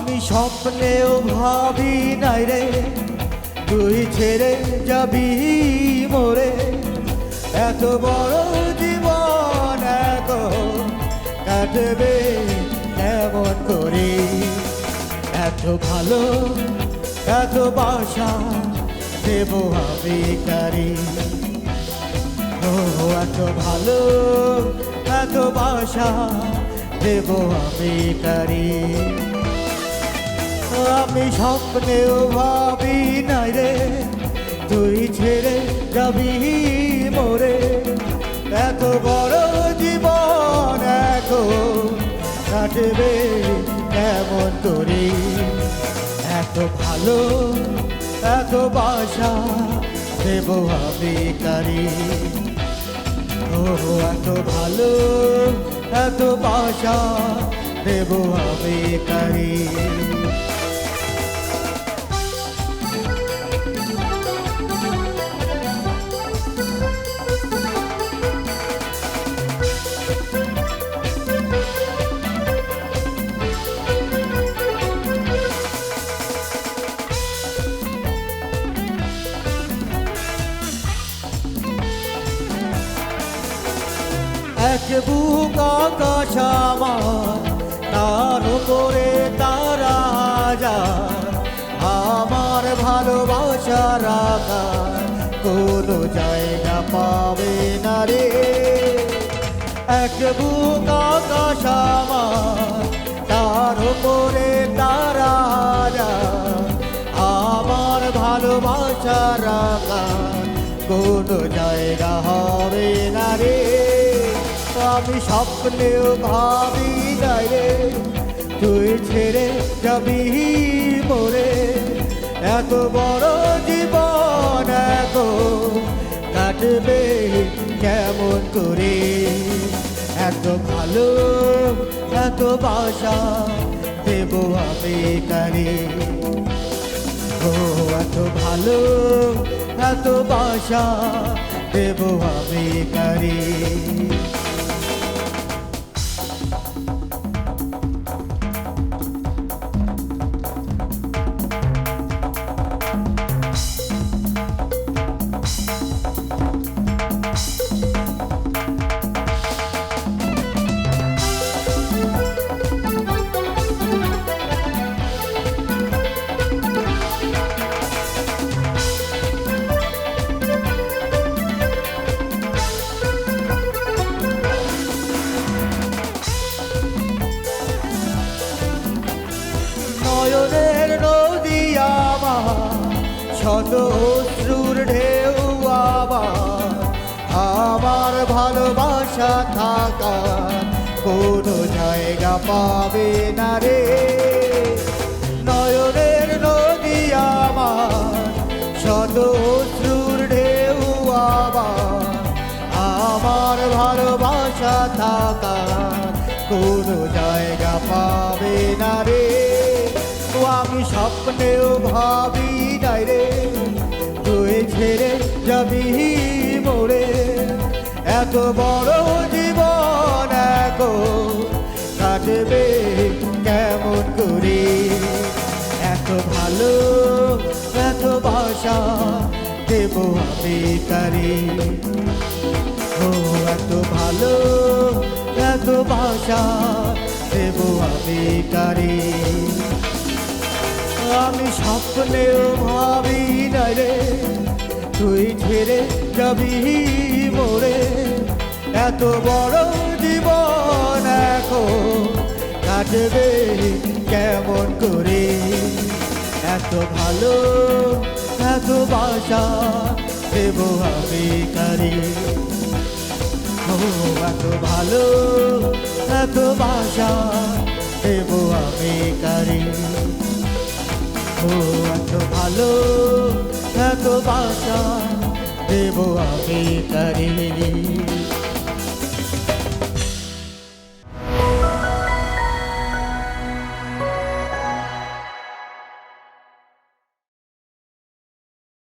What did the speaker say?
আমি স্বপ্নেও ভাবি নাই রে তুই ছেড়ে যাবি মোরে। এত বড় জীবন এখন কাটবে কেমন করে। এত ভালো এত বাসা দেব আমি কারি। ও এত ভালো এত বাসা দেব আমি কারি। আমি স্বপ্নেও ভাবি নাই রে তুই ছেড়ে যাবি মোরে। এত বড় জীবন এখন কাটবে কেমন করে। এত ভালো এত বাসা দেব আমি কারি। ও এত ভালো এত বাসা দেব আমি কারি। এক বুক আকাশ আমার তার উপরে তারা যায়। আমার ভালোবাসার আকার কোনো জায়গা পাবে না রে। এক বুক আকাশ আমার তার উপরে তারা যায়। আমার ভালোবাসার আকার কোনো জায়গা হবে না রে। আমি স্বপ্নেও ভাবি নাই রে তুই ছেড়ে যাবি মোরে। এত বড় জীবন এখন কাটবে কেমন করে। এত ভালো এত বাসা দেব আমি কারি। ও এত ভালো এত বাসা দেব আমি কারি। নয়নের নদী আমার শত অশ্রুর ঢেউ আবার। আমার ভালোবাসা থাকার কোনো জায়গা পাবে না রে। নয়নের নদী আমার শত অশ্রুর ঢেউ আবার। আমার ভালোবাসা থাকার কোনো জায়গা পাবে না রে। আমি স্বপ্নেও ভাবি নাই রে তুই ছেড়ে যাবি মোরে। এত বড় জীবন এখন কাটবে কেমন করে। এত ভালো এত বাসা দেব আমি কারি। ও এত ভালো এত বাসা দেব আমি কারি। আমি স্বপ্নেও ভাবি নাই রে তুই ছেড়ে যাবি মোরে। এত বড় জীবন এখন কাটবে কেমন করে। এত ভালো এত বাসা দেব আমি কারি। ও এত ভালো এত বাসা দেব আমি কারি। ও এত ভালো এত বাসা দেব আমি কারি।